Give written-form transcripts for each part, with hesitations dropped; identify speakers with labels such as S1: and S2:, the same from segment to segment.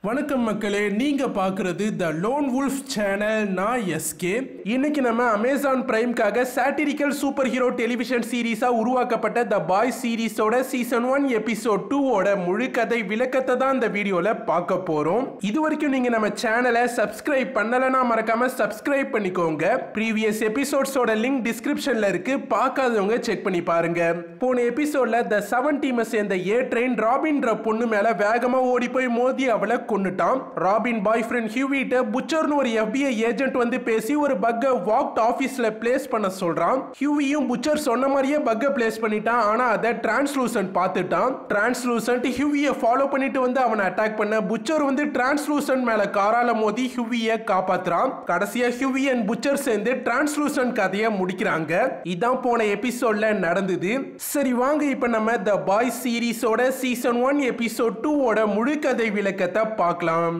S1: வணக்கம் மக்களே, நீங்க பார்க்கிறது த லோன் வுல்ஃப் சேனல். நான் எஸ்கே. இன்னைக்கு நம்ம அமேசான் பிரைம்காக சாட்டிரிக்கல் சூப்பர் ஹீரோ டெலிவிஷன் சீரீஸா உருவாக்கப்பட்ட த பாய்ஸ் சீரீஸோட சீசன் 1 எபிசோட் 2 முழு கதை விளக்கத்தை தான் இந்த வீடியோல பார்க்க போறோம். இது வரைக்கும் நீங்க நம்ம சேனலை சப்ஸ்கிரைப் பண்ணலனா மறக்காம சப்ஸ்கிரைப் பண்ணிக்கோங்க. ப்ரீவியஸ் எபிசோட்ஸோட லிங்க் டிஸ்கிரிப்ஷன்ல இருக்கு, பார்க்காதவங்க செக் பண்ணி பாருங்க. போன எபிசோட்ல த 7 டீமை சேர்ந்த ஏ ட்ரெயின் ராபின்ற பொண்ணு மேல வேகமா ஓடி போய் மோதி அவளை கொன்னுட்டான். ராபின் பாய் ஃப்ரெண்ட் ஹியூவிட்ட புச்சர்னு ஒரு FBI ஏஜென்ட் வந்து பேசி ஒரு பக்கை வாக்ட் ஆபீஸ்ல பிளேஸ் பண்ண சொல்றான். ஹியூவியும் புச்சர் சொன்ன மாதிரியே பக்கை பிளேஸ் பண்ணிட்டான். ஆனா அதை டிரான்ஸ்லூசன்ட் பார்த்துட்டான். டிரான்ஸ்லூசன்ட் ஹியூவியை ஃபாலோ பண்ணிட்டு வந்து அவனை அட்டாக் பண்ண புச்சர் வந்து டிரான்ஸ்லூசன்ட் மேல காரால மோதி ஹியூவியை காப்பாத்துறான். கடைசியா ஹியூவி அண்ட் புச்சர் சேர்ந்து டிரான்ஸ்லூசன்ட் கதையை முடிக்கிறாங்க. இதான் போன எபிசோட்ல நடந்தது. சரி வாங்க இப்ப நம்ம த பாய்ஸ் சீரீஸோட சீசன் 1 எபிசோட் 2 முழு கதை விளக்கத்தை பார்க்கலாம்.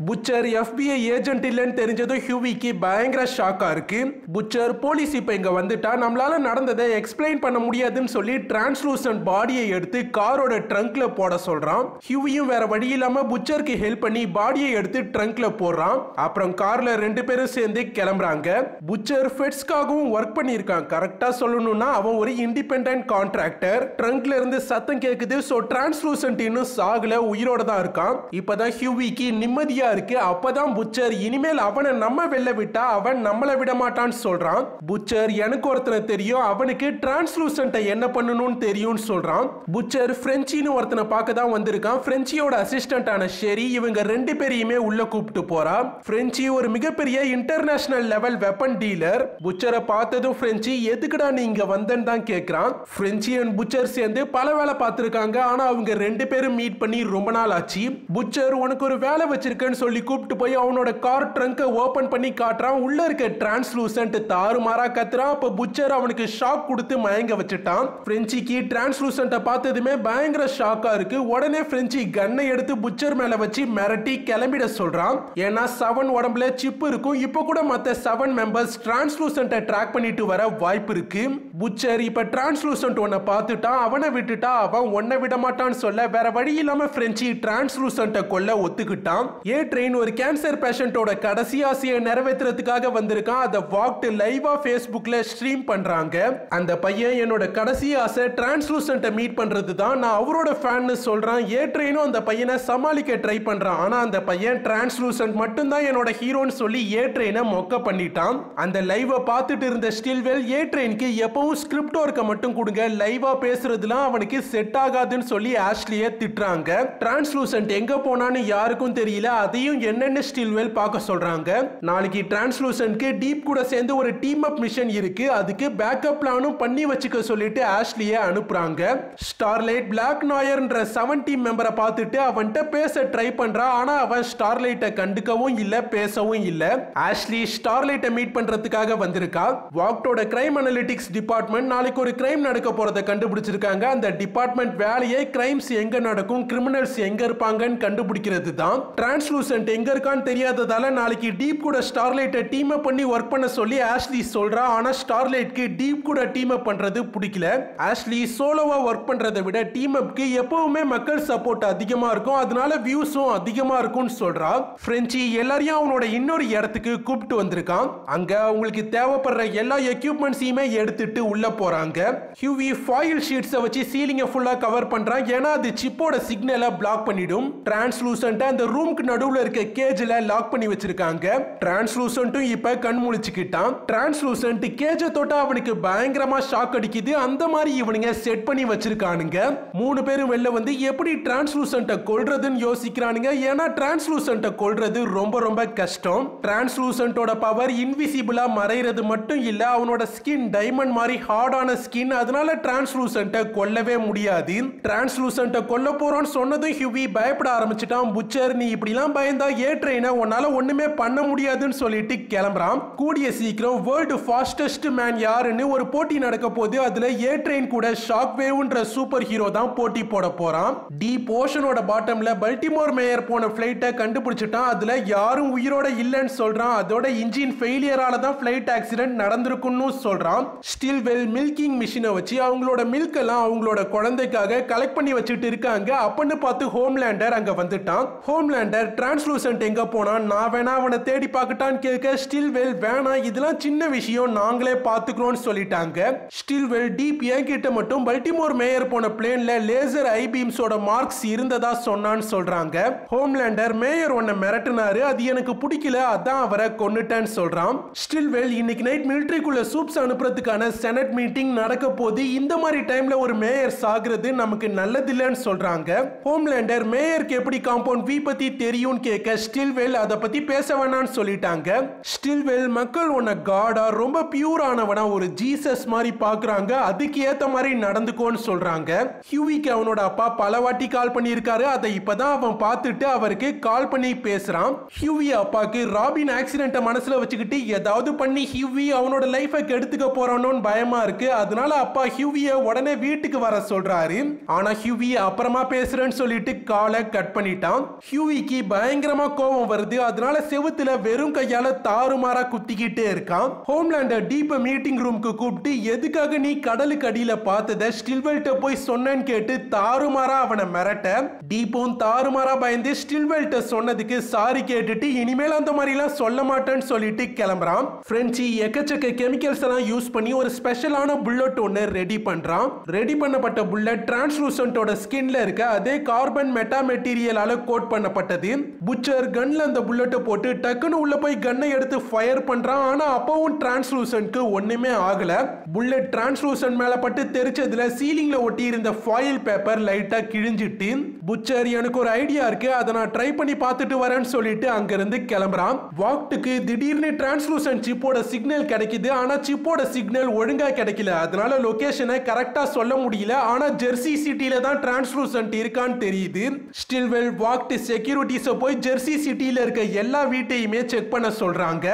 S1: புச்சர் FBI ஏஜென்ட் இல்லைன்னு தெரிஞ்சதும் ஹியூவிக்கு பயங்கர ஷாக்கா இருக்கு. புச்சர் போலீஸ் இப்ப இங்க வந்துட்டா நம்மளால நடந்ததை எக்ஸ்பிளைன் பண்ண முடியாதுன்னு சொல்லி டிரான்ஸ்லூசன்ட் பாடியை எடுத்து காரோட ட்ரங்க்ல போட சொல்றான். ஹியூவியும் வேற வழி இல்லாம புச்சருக்கு ஹெல்ப் பண்ணி பாடியை எடுத்து ட்ரங்க்ல போடுறான். அப்புறம் கார்ல 2 பேரும் சேர்ந்து கிளம்புறாங்க. புச்சர் ஃபெட்ஸ்காகவும் ஒர்க் பண்ணியிருக்கான். கரெக்டா சொல்லணும்னா அவன் ஒரு இண்டிபெண்டன்ட் கான்ட்ராக்டர். ட்ரங்க்ல இருந்து சத்தம் கேக்குது. சோ டிரான்ஸ்லூசன்ட் இன்னும் சாகல, உயிரோட தான் இருக்கான். இப்பதான் ஹியூவிக்கு நிம்மதியா இருக்கு. அப்பதான் புச்சர் இனிமேல் அவனை நம்ம வெல்ல விட்டா அவன் நம்மள விட மாட்டான்னு சொல்றான். புச்சர் எனக்கு ஒருத்தனை தெரியும், அவனுக்கு டிரான்ஸ்லூசன்ட்டை என்ன பண்ணணும்னு தெரியும்னு சொல்றான். புச்சர் பிரெஞ்சின்னு ஒருத்தனை பார்க்க தான் வந்திருக்கான். பிரெஞ்சியோட அசிஸ்டன்டான ஷெரி இவங்க 2 பேரையுமே உள்ள கூப்பிட்டு போறா. பிரெஞ்சி ஒரு மிகப்பெரிய இன்டர்நேஷனல் லெவல் வெப்பன் டீலர். புச்சரை பார்த்ததும் பிரெஞ்சி எதுக்குடா நீங்க வந்தேன்னு தான் கேட்கிறான். பிரெஞ்சி அண்ட் புச்சர் சேர்ந்து பல வேலை பார்த்திருக்காங்க. ஆனா அவங்க 2 பேரும் மீட் பண்ணி ரொம்ப நாள் ஆச்சு. புச்சர் உனக்கு ஒரு வேலை வச்சிருக்கேன்னு சொல்லி கூப்பிட்டு போய் அவனோட கார் ட்ரங்கை ஓபன் பண்ணி காட்டுறான். உள்ள இருக்க டிரான்ஸ்லூசன்ட் தாறுமாறா கத்துறான். அப்ப புச்சர் அவனுக்கு ஷாக் கொடுத்து மயங்க வச்சுட்டான். பிரெஞ்சிக்கு டிரான்ஸ்லூசன்ட்டை பார்த்ததுமே பயங்கர ஷாக்கா இருக்கு. உடனே பிரெஞ்சி கன்னை எடுத்து புச்சர் மேல வச்சு மிரட்டி கிளம்பிட சொல்றான். ஏன்னா 7 உடம்புல சிப் இருக்கும். இப்ப கூட மத்த 7 மெம்பர்ஸ் டிரான்ஸ்லூசன்ட்டை ட்ராக் பண்ணிட்டு வர வாய்ப்பு இருக்கு. புச்சர் இப்ப டிரான்ஸ்லூசன்ட் ஒன்ன பார்த்துட்டான். அவனை விட்டுட்டா அவன் ஒன்ன விட மாட்டான்னு சொல்ல வேற வழி இல்லாம பிரெஞ்சி டிரான்ஸ்லூசன்ட்டை கொல்ல ஒத்துக்கிட்டான். ஏ ட்ரெயின் ஒரு கேன்சர் பேஷண்டோட கடைசி ஆசையை நிறைவேற்றுறதுக்காக வந்திருக்கான். அதை வாக்ட் லைவா ஃபேஸ்புக்ல ஸ்ட்ரீம் பண்றாங்க. அந்த பையன் என்னோட கடைசி ஆசை டிரான்ஸ்லூசன்ட்டை மீட் பண்றது தான், நான் அவரோட ஃபேன்னு சொல்றான். ஏ ட்ரெயினும் அந்த பையனை சமாளிக்க ட்ரை பண்றான். ஆனா அந்த பையன் டிரான்ஸ்லூசன்ட் மட்டும் தான் என்னோட ஹீரோன்னு சொல்லி ஏ ட்ரெயினை மொக்க பண்ணிட்டான். அந்த லைவை பார்த்துட்டு இருந்த ஸ்டில்வெல் ஏ ட்ரெயினுக்கு எப்பவும் ஸ்கிரிப்ட் ஒர்க்கை மட்டும் கொடுங்க, லைவா பேசுறதுலாம் அவனுக்கு செட் ஆகாதுன்னு சொல்லி ஆஷ்லியை திட்டுறாங்க. டிரான்ஸ்லூசன்ட் எங்க போனான்னு யாருக்கும் தெரியல. அதையும் என்னென்ன ஸ்டில்வெல் பார்க்க சொல்றாங்க. நாளைக்கு டிரான்ஸ்லூசன்ட்க்கு டீப் கூட சேர்ந்து ஒரு டீம் அப் மிஷன் இருக்கு. அதுக்கு பேக்கப் பிளானும் பண்ணி வச்சுக்க சொல்லிட்டு ஆஷ்லியை அனுப்புறாங்க. ஸ்டார்லைட் பிளாக் நாயர்ன்ற 7 டீம் மெம்பரை பார்த்துட்டு அவன்கிட்ட பேச ட்ரை பண்றான். ஆனா அவன் ஸ்டார்லைட்டை கண்டுக்கவும் இல்ல, பேசவும் இல்ல. ஆஷ்லி ஸ்டார்லைட்டை மீட் பண்றதுக்காக வந்திருக்கா. வாக்டோட கிரைம் அனலிட்டிக்ஸ் டிபார்ட்மெண்ட் நாளைக்கு ஒரு கிரைம் நடக்க போறதை கண்டுபிடிச்சிருக்காங்க. அந்த டிபார்ட்மெண்ட் வேலையே கிரைம்ஸ் எங்க நடக்கும், கிரிமினல்ஸ் எங்க இருப்பாங்கன்னு கண்டுபிடிக்கிறது தான். டிரான்ஸ்லூசன்ட் எங்க இருக்கான்னு தெரியாததால நாளைக்கு டீப் கூட ஸ்டார்லைட்டை டீம் அப் பண்ணி ஒர்க் பண்ண சொல்லி ஆஷ்லி சொல்றா. ஆனா ஸ்டார்லைட்க்கு டீப் கூட டீம் அப் பண்றது பிடிக்கல. ஆஷ்லி சோலோவா ஒர்க் பண்றதை விட டீம் அப்க்கு எப்பவுமே மக்கள் சப்போர்ட் அதிகமா இருக்கும், அதனால வியூஸும் அதிகமா இருக்கும்னு சொல்றா. பிரெஞ்சி எல்லாரையும் அவனோட இன்னொரு இடத்துக்கு கூப்பிட்டு வந்திருக்கான். அங்க உங்களுக்கு தேவைப்படுற எல்லா எக்யூப்மெண்ட்ஸையுமே எடுத்துட்டு உள்ள போறாங்க. ஹியூவி ஃபாயில் ஷீட்ஸை வச்சு சீலிங்கை ஃபுல்லா கவர் பண்றான். ஏன்னா அது சிப்போட சிக்னலை பிளாக் பண்ணிடும். டிரான்ஸ்லூசன்ட் அந்த ரூம்க்கு நடுவுல இருக்க கேஜ்ல லாக் பண்ணி வச்சிருக்காங்க. டிரான்ஸ்லூசன்ட்டும் இப்ப கண் முழிச்சுக்கிட்டான். டிரான்ஸ்லூசன்ட் கேஜ தொட்டா அவனுக்கு பயங்கரமா ஷாக் அடிக்குது. அந்த மாதிரி இவனுங்க செட் பண்ணி வச்சிருக்கானுங்க. 3 பேரும் வெளில வந்து எப்படி டிரான்ஸ்லூசன்ட்டை கொல்றதுன்னு யோசிக்கிறானுங்க. ஏன்னா டிரான்ஸ்லூசன்ட்டை கொல்றது ரொம்ப ரொம்ப கஷ்டம். டிரான்ஸ்லூசன்ட்டோட பவர் இன்விசிபிளா மறைறது மட்டும் இல்ல, அவனோட ஸ்கின் டைமண்ட் மாதிரி மாதிரி ஹார்டான ஸ்கின், அதனால டிரான்ஸ்லூசன்ட்டை கொல்லவே முடியாது. டிரான்ஸ்லூசன்ட்டை கொல்ல போறோம்னு சொன்னதும் ஹியூவி பயப்பட ஆரம்பிச்சிட்டான். புச்சர், நீ இப்படிலாம் பயந்தா ஏ ட்ரெயினை உன்னால ஒண்ணுமே பண்ண முடியாதுன்னு சொல்லிட்டு கிளம்புறான். கூடிய சீக்கிரம் வேர்ல்டு ஃபாஸ்டஸ்ட் மேன் யாருன்னு ஒரு போட்டி நடக்க போது. அதுல ஏ ட்ரெயின் கூட ஷாக் வேவ்ன்ற சூப்பர் ஹீரோ தான் போட்டி போட போறான். டீப் ஓஷனோட பாட்டம்ல பல்டிமோர் மேயர் போன பிளைட்டை கண்டுபிடிச்சிட்டான். அதுல யாரும் உயிரோட இல்லைன்னு சொல்றான். அதோட இன்ஜின் ஃபெயிலியரால தான் ஃபிளைட் ஆக்சிடென்ட் நடந்திருக்குன்னு சொல்றான். ஸ்டில்வெல் மில்கிங் மிஷினை வச்சு அவங்களோட மில்க் எல்லாம் அவங்களோட குழந்தைக்காக கலெக்ட் பண்ணி வச்சுட்டு இருக்காங்க. அப்பன்னு பார்த்து ஹோம்லேண்டர் அங்க வந்துட்டான். ஹோம்லேண்டர் டிரான்ஸ்லூசன்ட் எங்க போனா, நான் வேணா அவனை தேடி பார்க்கட்டான்னு கேட்க ஸ்டில்வெல் வேணாம், இதெல்லாம் சின்ன விஷயம், நாங்களே பார்த்துக்கிறோம்னு சொல்லிட்டாங்க. ஸ்டில்வெல் டீப் என்கிட்ட மட்டும் பல்டிமோர் மேயர் போன பிளேன்ல லேசர் ஐ பீம்ஸோட மார்க்ஸ் இருந்ததா சொன்னான்னு சொல்றாங்க. ஹோம்லேண்டர், மேயர் உன்னை மிரட்டினாரு, அது எனக்கு பிடிக்கல, அதான் அவரை கொன்னுட்டேன்னு சொல்றான். ஸ்டில்வெல், இன்னைக்கு நைட் மிலிட்டரிக்குள்ள சூப்ஸ் அனுப்புறதுக்கான செனட் மீட்டிங் நடக்க போது, இந்த மாதிரி டைம்ல ஒரு மேயர் சாகுறது நமக்கு நல்லதில்லைன்னு சொல்றாங்க. ஹோம்லேண்டர், மேயருக்கு எப்படி காம்பவுண்ட் வி பத்தி தெரியும்னு கேட்க ஸ்டில்வெல் அதை பத்தி பேச வேணாம்னு சொல்லிட்டாங்க. ஸ்டில்வெல், மக்கள் உன்னை காடா ரொம்ப பியூர் ஆனவனா ஒரு ஜீசஸ் மாதிரி பாக்குறாங்க, அதுக்கு ஏத்த மாதிரி நடந்துக்கோன்னு சொல்றாங்க. ஹியூவிக்கு அவனோட அப்பா பல வாட்டி கால் பண்ணியிருக்காரு, அதை இப்பதான் அவன் பார்த்துட்டு அவருக்கு கால் பண்ணி பேசுறான். ஹியூவி அப்பாக்கு ராபின் ஆக்சிடென்ட் மனசுல வச்சுக்கிட்டு ஏதாவது பண்ணி ஹியூவி அவனோட லைஃபை கெடுத்துக்க போறானோன்னு பயமா இருக்கு. அதனால அப்பா ஹியூவியை உடனே வீட்டுக்கு வர சொல்றாரு. ஆனா ஹியூவி அப்புறமா பேசுறேன்னு சொல்லிட்டு காலை கட் பண்ணிட்டான். ஹியூவிக்கு பயங்கரமா கோபம் வருது. அதனால செவுத்துல வெறும் கையால தாறுமாறா குத்திக்கிட்டே இருக்கான். ஹோம்லேண்டர் டீப்ப மீட்டிங் ரூமுக்கு கூப்பிட்டு, எதுக்காக நீ கடலுக்கு அடியில பார்த்தத ஸ்டில்வெல்ட்ட போய் சொன்னேன்னு கேட்டு தாறுமாறா அவனை மிரட்ட, டீப்பும் தாறுமாறா பயந்து ஸ்டில்வெல்ட்ட சொன்னதுக்கு சாரி கேட்டுட்டு இனிமேல் அந்த மாதிரி எல்லாம் சொல்ல மாட்டேன்னு சொல்லிட்டு கிளம்புறான். பிரெஞ்சி எக்கச்சக்க கெமிக்கல்ஸ் எல்லாம் யூஸ் பண்ணி ஒரு ஸ்பெஷலான புல்லட் ஒன்னு ரெடி பண்றான். ரெடி பண்ணப்பட்ட புல்லட் டிரான்ஸ்லூசன்ட்டோட ஸ்கின்ல இருக்க அதே கார்பன் மெட்டா மெட்டீரியலால கோட் பண்ணப்பட்டது. புச்சர் கன்ல அந்த புல்லட்டை போட்டு டக்குன்னு உள்ள போய் கன்னை எடுத்து ஃபயர் பண்றான். ஆனா அப்பவும் டிரான்ஸ்லூசன்ட்க்கு ஒண்ணுமே ஆகல. புல்லட் டிரான்ஸ்லூசன்ட் மேல பட்டு தெரிச்சதுல சீலிங்ல ஒட்டி இருந்த ஃபாயில் பேப்பர் லைட்டா கிழிஞ்சிட்டு, புச்சர், எனக்கு ஒரு ஐடியா இருக்கு, அதை நான் ட்ரை பண்ணி பார்த்துட்டு வரேன்னு சொல்லிட்டு அங்க இருந்து கிளம்புறான். வாக்டுக்கு திடீர்னு டிரான்ஸ்லூசன்ட் சிப்போட சிக்னல் கிடைக்குது. ஆனா சிப்போட சிக்னல் ஒழுங்கா கிடைக்கல. அதனால லொகேஷனை கரெக்டா சொல்ல முடியல. ஆனா ஜெர்சி சிட்டில தான் டிரான்ஸ்லூசன்ட் இருக்கான்னு தெரியுது. ஸ்டில்வெல் வாக்ட் செக்யூரிட்டிஸ போய் ஜெர்சி சிட்டில இருக்க எல்லா வீட்டையுமே செக் பண்ண சொல்றாங்க.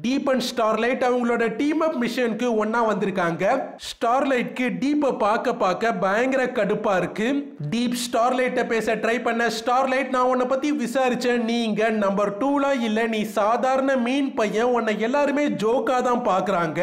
S1: டீப் அண்ட் ஸ்டார்லைட் அவங்களோட டீம் அப் மிஷனுக்கு ஒன்னா வந்திருக்காங்க. ஸ்டார்லைட்க்கு டீப்பை பார்க்க பயங்கர கடுப்பா இருக்கு. டீப் ஸ்டார்லைட்ட பேச ட்ரை பண்ண, ஸ்டார்லைட், நான் உன்னை பத்தி விசாரிச்சேன், நீங்க நம்பர் 2லாம் இல்ல, நீ சாதாரண மீன் பையன், உன்னை எல்லாருமே ஜோக்கா தான் பாக்குறாங்க,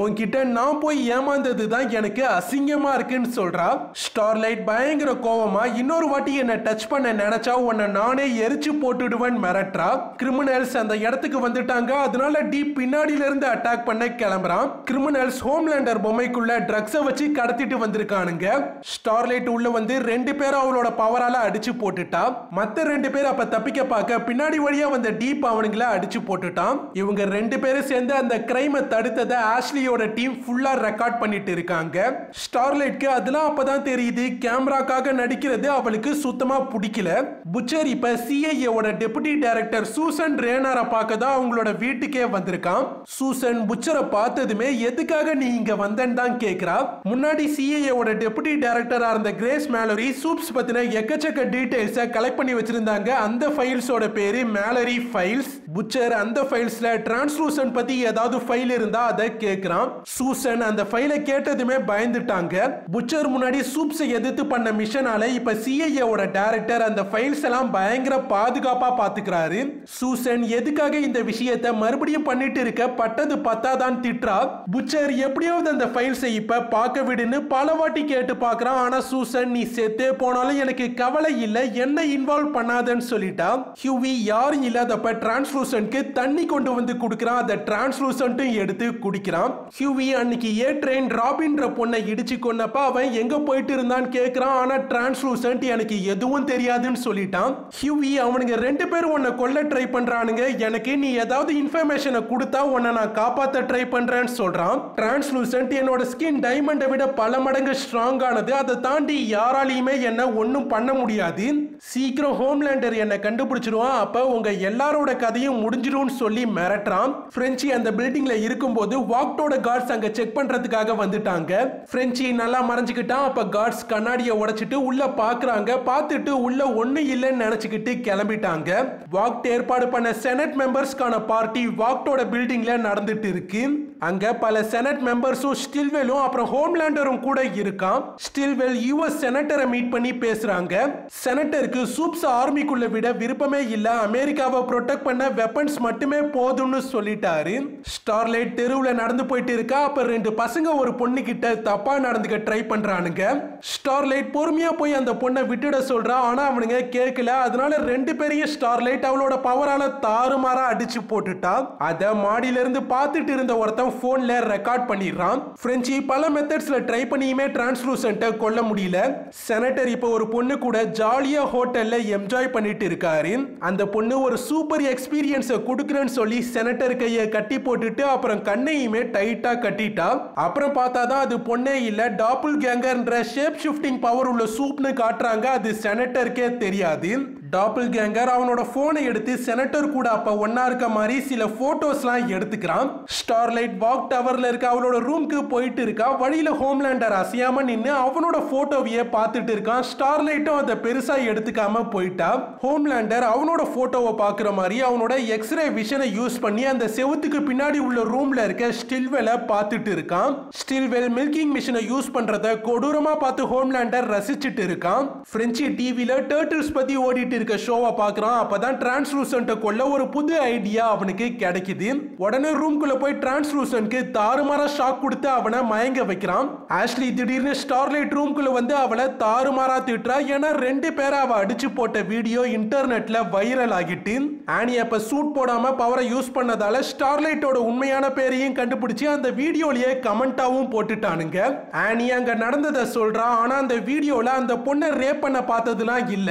S1: உன்கிட்ட நான் போய் ஏமாந்தது தான் எனக்கு அசிங்கமா இருக்குன்னு சொல்றா. ஸ்டார்லைட் பயங்கர கோவமா, இன்னொரு வாட்டி என்ன டச் பண்ண நினைச்சா உன்னை நானே எரிச்சு போட்டுடுவேன் மிரட்டா. கிரிமினல்ஸ் அந்த இடத்துக்கு வந்துட்டாங்க. அதனால டீப் பின்னாடியில இருந்து அட்டாக் பண்ண கிளம்புறான். கிரிமினல்ஸ் ஹோம்லேண்டர் பொம்மைக்குள்ள ட்ரக்ஸை வச்சு கடத்திட்டு வந்திருக்கானுங்க. ஸ்டார்லைட் உள்ள வந்து 2 பேரும் அவளோட பவரால அடிச்சு போட்டுட்டா. மத்த 2 பேர் அப்ப தப்பிக்க பார்க்க பின்னாடி வழியா வந்த டீப் அவனுங்களை அடிச்சு போட்டுட்டான். இவங்க 2 பேரும் சேர்ந்து அந்த கிரைமை தடுத்ததை ஆஷ்லியோட டீம் ஃபுல்லா ரெக்கார்ட் பண்ணிட்டு இருக்காங்க. ஸ்டார்லைட்க்கு அதெல்லாம் அப்பதான் தெரியுது, கேமராக்காக நடிக்கிறது அவளுக்கு சுத்தமா பிடிக்கல. புச்சர் இப்ப CIA ஓட டெபுட்டி டைரக்டர் சூசன் ரேனாரை பார்க்க தான் அவங்களோட வீட்டுக்கே வந்திருக்கான். சூசன் புச்சரை பார்த்ததுமே எதுக்காக நீ இங்க வந்தேன்னு தான் கேக்குறா. முன்னாடி CIA ஓட டெபுட்டி டைரக்டரா இருந்த கிரேஸ் மேலரி சூப்ஸ் பத்தின எக்கச்சக்க டீடைல்ஸை கலெக்ட் பண்ணி வச்சிருந்தாங்க. அந்த ஃபைல்ஸோட பேரு மேலரி ஃபைல்ஸ். புச்சர் அந்த ஃபைல்ஸ்ல டிரான்ஸ்லூசன்ட் பத்தி ஏதாவது ஃபைல் இருந்தா அதை கேக்குறான். சூசன் அந்த ஃபைலை கேட்டதுமே பயந்துட்டாங்க. புச்சர் முன்னாடி சூப்ஸை எதிர்த்து பண்ண மிஷனால இப்ப CIA ஓட டைரக்டர் அந்த ஃபைல்ஸ் எல்லாம் பயங்கர பாதுகாப்பா பாத்துக்கிறாரு. சூசன் எதுக்காக இந்த விஷயத்தை மறுபடியும் பண்ணிட்டு இருக்க, பட்டது பத்தாதான் திட்டுறா. புச்சர் எப்படியாவது அந்த ஃபைல்ஸை இப்ப பார்க்க விடுன்னு பல வாட்டி கேட்டு பார்க்கறான். ஆனா சூசன், நீ செத்தே போனாலும் எனக்கு கவலை இல்லை, என்ன இன்வால்வ் பண்ணாதன்னு சொல்லிட்டா. ஹியூவி யாரும் இல்லாதப்ப டிரான்ஸ்லூசன்ட்க்கு தண்ணி கொண்டு வந்து குடுக்கறான். அதை டிரான்ஸ்லூசன்ட்டும் எடுத்து குடிக்கிறான். ஹியூவி அன்னைக்கு ஏ ட்ரெயின் ராபின்ற பொண்ணை இடிச்சு கொன்னப்ப அவன் எங்க போயிட்டு இருந்தான்னு கேட்கறான். ஆனா டிரான்ஸ்லூசன்ட் எனக்கு எதுவும் தெரியாதுன்னு சொல்லிட்டான். ஹியூவி, அவனுங்க 2 பேரும் உன்னை கொல்ல ட்ரை பண்றானுங்க, எனக்கு நீ ஏதாவது இன்ஃபர்மேஷனை கொடுத்தா உன்னை நான் காப்பாத்த ட்ரை பண்றேன்னு சொல்றான். டிரான்ஸ்லூசன்ட் என்னோட ஸ்கின் டைமண்டை விட பல மடங்கு ஸ்ட்ராங் ஆனது, அதை தாண்டி யாராலையுமே என்ன ஒன்னும் பண்ண முடியாது, சீக்கிரம் ஹோம்லேண்டர் என்ன கண்டுபிடிச்சிருவான், அப்ப உங்க எல்லாரோட கதையும் முடிஞ்சிரும் சொல்லி மிரட்டுறான். பிரெஞ்சி அந்த பில்டிங்ல இருக்கும்போது வாக்டோட கார்ட்ஸ் அங்க செக் பண்றதுக்காக வந்துட்டாங்க. பிரெஞ்சி நல்லா மறைஞ்சுக்கிட்டான். அப்ப கார்ட்ஸ் கண்ணாடியை உடைச்சிட்டு உள்ள பாக்குறாங்க. பார்த்துட்டு உள்ள ஒண்ணு இல்லைன்னு நினைச்சுக்கிட்டு கிளம்பிட்டாங்க. வாக்ட் ஏற்பாடு பண்ண செனட் மெம்பர்ஸ்க்கான பார்ட்டி வாக்டோட பில்டிங்ல நடந்துட்டு இருக்கு. அங்க பல செனட் மெம்பர்ஸும் ஸ்டில்வெலும் அப்புறம் ஹோம்லேண்டரும் கூட இருக்கான். ஸ்டில்வெல் யுஎஸ் செனட்டரை மீட் பண்ணி பேசுறாங்க. செனட்டருக்கு சூப்ஸ் ஆர்மிக்குள்ள விட விருப்பமே இல்ல, அமெரிக்காவை ப்ரொடெக்ட் பண்ண வெப்பன்ஸ் மட்டுமே போதும்னு சொல்லிட்டாரு. ஸ்டார்லைட் தெருவுல நடந்து போயிட்டு இருக்கா. அப்ப ரெண்டு பசங்க ஒரு பொண்ணு கிட்ட தப்பா நடந்துக்க ட்ரை பண்றானுங்க. ஸ்டார்லைட் பொறுமையா போய் அந்த பொண்ணை விட்டுட சொல்றா. ஆனா அவனுங்க கேட்கல. அதனால ரெண்டு பேரையும் ஸ்டார்லைட் அவளோட பவரால தாறுமாறா அடிச்சு போட்டுட்டா. அத மாடியில இருந்து பார்த்துட்டு இருந்த ஒருத்தன் போன்ல ரெக்கார்ட் பண்ணிடுறான். பிரெஞ்சி பல மெத்தட்ஸ்ல ட்ரை பண்ணியுமே டிரான்ஸ்லூசன்ட்டை கொல்ல முடியல. செனட்டர் இப்ப ஒரு பொண்ணு கூட ஜாலியா ஹோட்டல்ல என்ஜாய் பண்ணிட்டு இருக்காரு. அந்த பொண்ணு ஒரு சூப்பர் எக்ஸ்பீரியன்ஸை கொடுக்குறேன்னு சொல்லி செனட்டர் கையை கட்டி போட்டுட்டு அப்புறம் கண்ணையுமே டைட்டா கட்டிட்டா. அப்புறம் பார்த்தாதான் அது பொண்ணே இல்ல, டாப்புல் கேங்கர்ன்ற ஷேப் ஷிஃப்டிங் பவர் உள்ள சூப்னு காட்டுறாங்க. அது செனட்டருக்கே தெரியாது. டாப்புல் கேங்கர் அவனோட போனை எடுத்து செனட்டர் கூட அப்ப ஒன்னா இருக்க மாதிரி சில போட்டோஸ்லாம் எடுத்துக்கிறான். ஸ்டார்லைட் வாக் டவர்ல இருக்க அவளோட ரூம்க்கு போயிட்டு இருக்கா. வழியில ஹோம்லேண்டர் அசையாம நின்னு அவனோட போட்டோவையே பார்த்துட்டு இருக்கான். ஸ்டார்லைட்டும் அதை பெருசா எடுத்துக்காம போயிட்டா. ஹோம்லேண்டர் அவனோட போட்டோவை பார்க்குற மாதிரி அவனோட எக்ஸ்ரே விஷனை யூஸ் பண்ணி அந்த செவுத்துக்கு பின்னாடி உள்ள ரூம்ல இருக்க ஸ்டில்வெலை பார்த்துட்டு இருக்கான். ஸ்டில்வெல் மில்கிங் மிஷினை யூஸ் பண்றத கொடூரமா பார்த்து ஹோம்லேண்டர் ரசிச்சுட்டு இருக்கான். பிரெஞ்சி டிவில டர்ட்டில்ஸ் பத்தி ஓடிட்டு இருக்க ஷோவை பார்க்கறான். அப்பதான் டிரான்ஸ்லூசன்ட்டை கொல்ல ஒரு புது ஐடியா அவனுக்கு கிடைக்குது. உடனே ரூம்குள்ள போய் டிரான்ஸ்லூசன்ட்க்கு தாறுமாறா ஷாக் கொடுத்து அவனை மயங்க வைக்கிறான். ஆஷ்லி திடீர்னு ஸ்டார்லைட் ரூம்குள்ள வந்து அவளை தாறுமாறா திட்டுறா. ஏன்னா ரெண்டு பேரை அவ அடிச்சு போட்ட வீடியோ இன்டர்நெட்ல வைரல் ஆகிட்டு. ஆனி அப்ப சூட் போடாம பவரை யூஸ் பண்ணதால ஸ்டார்லைட்டோட உண்மையான பேரையும் கண்டுபிடிச்சு அந்த வீடியோலயே கமெண்டாவும் போட்டுட்டானுங்க. ஆனி அங்க நடந்ததை சொல்றா. ஆனா அந்த வீடியோல அந்த பொண்ணை ரேப் பண்ண பார்த்ததுலாம் இல்ல.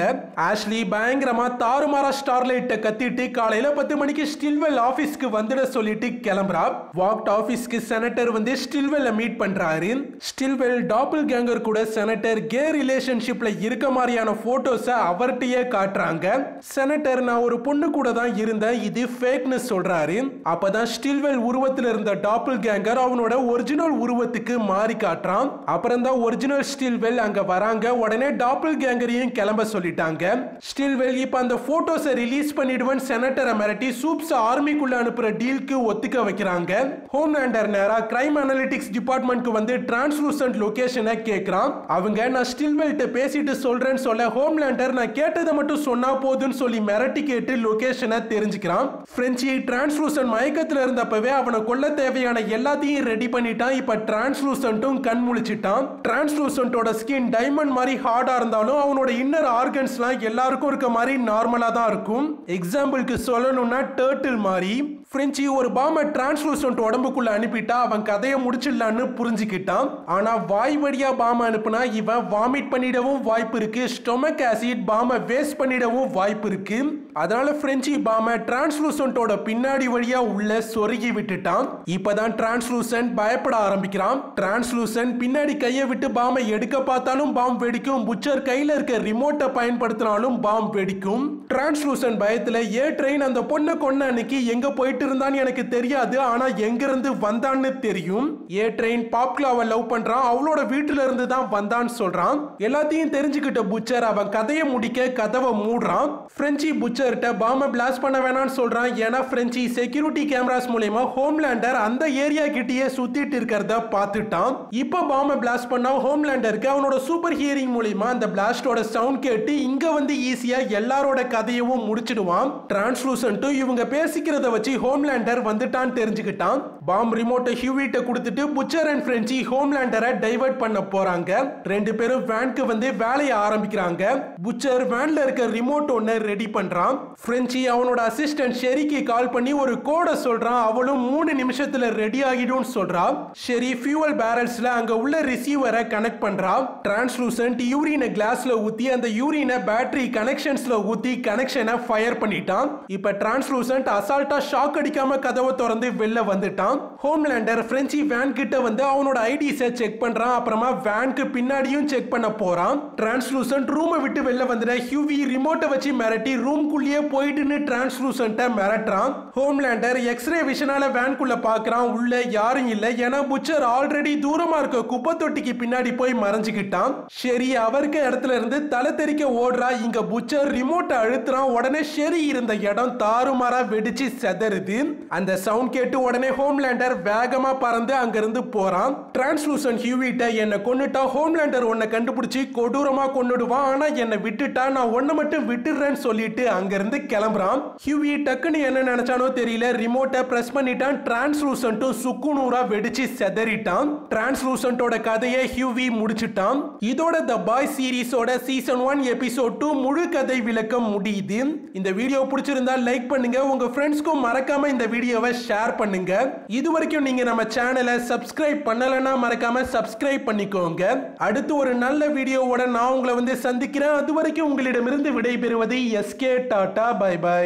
S1: ஆஷ்லி பயங்கரமா தாறுமாறா ஸ்டார்லைட்ட கத்திட்டு காலையில 10 மணிக்கு ஸ்டில்வெல் ஆபீஸ்க்கு வந்துட சொல்லிட்டு கிளம்புறா. வாக்ட் ஆபீஸ்க்கு செனட்டர் வந்து ஸ்டில்வெல்ல மீட் பண்றாரு. ஸ்டில்வெல் டாப்புல் கேங்கர் கூட செனட்டர் கே ரிலேஷன்ஷிப்ல இருக்க மாதிரியான போட்டோஸை அவர்கிட்டயே காட்டுறாங்க. செனட்டர் நான் ஒரு பொண்ணு கூட தான் இருந்தேன், இது ஃபேக்னு சொல்றாரு. அப்பதான் ஸ்டில்வெல் உருவத்தில் இருந்த டாப்புல் கேங்கர் அவனோட ஒரிஜினல் உருவத்துக்கு மாறி காட்டுறான். அப்புறம் தான் ஒரிஜினல் ஸ்டில்வெல் அங்க வராங்க. உடனே டாப்புல் கேங்கரையும் கிளம்ப சொல்லிட்டாங்க. ஸ்டில்வெல் இப்ப அந்த போட்டோஸை ரிலீஸ் பண்ணிடுவன் செனட்டரை மிரட்டி சூப்ஸ் ஆர்மிக்குள்ள அனுப்புற டீலுக்கு ஒத்துக்க வைக்கிறாங்க. ஹோம்லேண்டர் நேரா கிரைம் அனலிட்டிக்ஸ் டிபார்ட்மெண்ட்க்கு வந்து டிரான்ஸ்லூசன்ட் லொகேஷனை கேட்கறான். அவங்க நான் ஸ்டில்வெல்ட்ட பேசிட்டு சொல்றேன்னு சொல்ல ஹோம்லேண்டர் நான் கேட்டதை மட்டும் சொன்னா போதுன்னு சொல்லி மிரட்டி கேட்டு லொகேஷனை தெரிஞ்சுக்கிறான். பிரெஞ்சி டிரான்ஸ்லூசன்ட் மயக்கத்துல இருந்தப்பவே அவனை கொல்ல தேவையான எல்லாத்தையும் ரெடி பண்ணிட்டான். இப்ப டிரான்ஸ்லூசன்ட்டும் கண் முழிச்சிட்டான். டிரான்ஸ்லூசன்ட்டோட ஸ்கின் டைமண்ட் மாதிரி ஹார்டா இருந்தாலும் அவனோட இன்னர் ஆர்கன்ஸ்லாம் எல்லாருக்கும் இருக்க மாதிரி நார்மலா தான் இருக்கும். எக்ஸாம்பிளுக்கு சொல்லணும்னா டர்ட்டில் மாதிரி. பிரெஞ்சி ஒரு பாம்பை டிரான்ஸ்லூசன்ட் உடம்புக்குள்ள அனுப்பிட்டா அவன் கதையை முடிச்சிடலான்னு புரிஞ்சுக்கிட்டான். ஆனா வாய் வழியா பாம்பை அனுப்புனா இவன் வாமிட் பண்ணிடவும் வாய்ப்பு இருக்கு. ஸ்டொமக் ஆசிட் பாம்பை வேஸ்ட் பண்ணிடவும் வாய்ப்பு இருக்கு. அதனால பிரெஞ்சி பாம்பை டிரான்ஸ்லூசன்ட்டோட பின்னாடி வழியா உள்ள சொருகி விட்டுட்டான். இப்பதான் டிரான்ஸ்லூசன்ட் பயப்பட ஆரம்பிக்கிறான். டிரான்ஸ்லூசன்ட் பின்னாடி கையை விட்டு பாம்பை எடுக்க பார்த்தாலும் பாம்பு வெடிக்கும். புச்சர் கையில இருக்க ரிமோட்டை பயன்படுத்தினாலும் பாம்பு வெடிக்கும். டிரான்ஸ்லூசன்ட் பயத்துல ஏ ட்ரெயின் அந்த பொண்ணை கொன்ன அன்னைக்கு எங்க போயிட்டு இருந்தான்னு எனக்கு தெரியாது, ஆனா எங்க இருந்து வந்தான்னு தெரியும். ஏ ட்ரெயின் பாப்லாவை லவ் பண்றான், அவளோட வீட்டுல இருந்து தான் வந்தான்னு சொல்றான். எல்லாத்தையும் தெரிஞ்சுக்கிட்ட புச்சர் அவன் கதையை முடிக்க கதவை மூடுறான். பிரெஞ்சி புச்சர்ட்ட பாம்பை பிளாஸ்ட் பண்ண வேணாம்னு சொல்றான். ஏன்னா பிரெஞ்சி செக்யூரிட்டி கேமராஸ் மூலமா ஹோம்லேண்டர் அந்த ஏரியா கிட்டயே சுத்திட்டு இருக்கிறத பார்த்துட்டான். இப்ப பாம்பை பிளாஸ்ட் பண்ணா ஹோம்லேண்டருக்கு அவனோட சூப்பர் ஹியரிங் மூலமா அந்த பிளாஸ்டோட சவுண்ட் கேட்டு இங்க வந்து ஈஸியா எல்லாரோட கதையவும் முடிச்சிடுவான். டிரான்ஸ்லூசன்ட்டும் இவங்க பேசிக்கிறத வச்சு ஹோம்லேண்டர் வந்துட்டான்னு தெரிஞ்சுக்கிட்டான். பாம் ரிமோட்டை ஹியூவிட்ட கொடுத்துட்டு புச்சர் அண்ட் ஃப்ரெஞ்சி ஹோம்லேண்டரை டைவர்ட் பண்ண போறாங்க. ரெண்டு பேரும் வேனுக்கு வந்து வேலையை ஆரம்பிக்கிறாங்க. புச்சர் வேன்ல இருக்க ரிமோட் ஒன்னு ரெடி பண்றான். ஃப்ரெஞ்சி அவனோட அசிஸ்டன்ட் ஷெரிக்கு கால் பண்ணி ஒரு கோட சொல்றான். அவளும் 3 நிமிஷத்துல ரெடி ஆகிடும் சொல்றான். ஷெரி ஃபியூவல் பேரல்ஸ்ல அங்க உள்ள ரிசீவரை கனெக்ட் பண்றான். டிரான்ஸ்லூசன்ட் யூரினை கிளாஸ்ல ஊத்தி அந்த யூரினை பேட்டரி கனெக்ஷன்ஸ்ல ஊத்தி கனெக்ஷனை ஃபயர் பண்ணிட்டான். இப்ப டிரான்ஸ்லூசன்ட் அசால்ட்டா ஷாக் அடிக்காம கதவை திறந்து வெளில வந்துட்டான். ஹோம்லேண்டர் ஃப்ரெஞ்சி வேன் கிட்ட வந்து அவனோட ஐடிஸை செக் பண்றான். அப்புறமா வேனுக்கு பின்னாடியும் செக் பண்ண போறான். டிரான்ஸ்லூசன்ட் ரூமை விட்டு வெளில வந்துட ஹியூவி ரிமோட்டை வச்சு மிரட்டி ரூம்குள்ளேயே போயிட்டுன்னு டிரான்ஸ்லூசன்ட்டை மிரட்டுறான். ஹோம்லேண்டர் எக்ஸ்ரே விஷனால வேன்குள்ள பாக்குறான். உள்ள யாரும் இல்ல. ஏன்னா புச்சர் ஆல்ரெடி தூரமா இருக்க குப்பை தொட்டிக்கு பின்னாடி போய் மறைஞ்சுக்கிட்டான். ஷெரி அவருக்கு இடத்துல இருந்து தலை தெறிக்க ஓடுறா. இங்க புச்சர் ரிமோட்டை அழுத்துறான். உடனே ஷெரி இருந்த இடம் தாறுமாறா வெடிச்சு செதறுது. அந்த சவுண்ட் கேட்டு உடனே ஹோம்லேண்டர் வேகமா பறந்து அங்கிருந்து போறான். டிரான்ஸ்லூசன்ட் ஹியூவிட்ட என்ன கொன்னுட்டா ஹோம்லேண்டர் உன்னை கண்டுபிடிச்சு கொடூரமா கொன்னுடுவான். ஆனா என்னை விட்டுட்டா நான் உன்னை மட்டும் விட்டுறேன்னு சொல்லிட்டு அங்கிருந்து கிளம்புறான். ஹியூவி டக்குன்னு என்ன நினைச்சானோ தெரியல. ரிமோட்டை பிரஸ் பண்ணிட்டான். டிரான்ஸ்லூசன்ட்டும் சுக்குநூறா வெடிச்சு செதறிட்டான். டிரான்ஸ்லூசன்ட்டோட கதையை ஹியூவி முடிச்சிட்டான். இதோட த பாய் சீரிஸோட சீசன் 1 எபிசோட் 2 முழு கதை விளக்கம் முடியுது. இந்த வீடியோ பிடிச்சிருந்தா லைக் பண்ணுங்க. உங்க ஃப்ரெண்ட்ஸ்க்கும் மறக்காம இந்த வீடியோவை ஷேர் பண்ணுங்க. இது வரைக்கும் நீங்க நம்ம சேனலை சப்ஸ்கிரைப் பண்ணலன்னா மறக்காம சப்ஸ்கிரைப் பண்ணிக்கோங்க. அடுத்து ஒரு நல்ல வீடியோவோட நான் உங்களை வந்து சந்திக்கிறேன். அது வரைக்கும் உங்களிடமிருந்து விடைபெறுவது எஸ்கே. Tata bye by.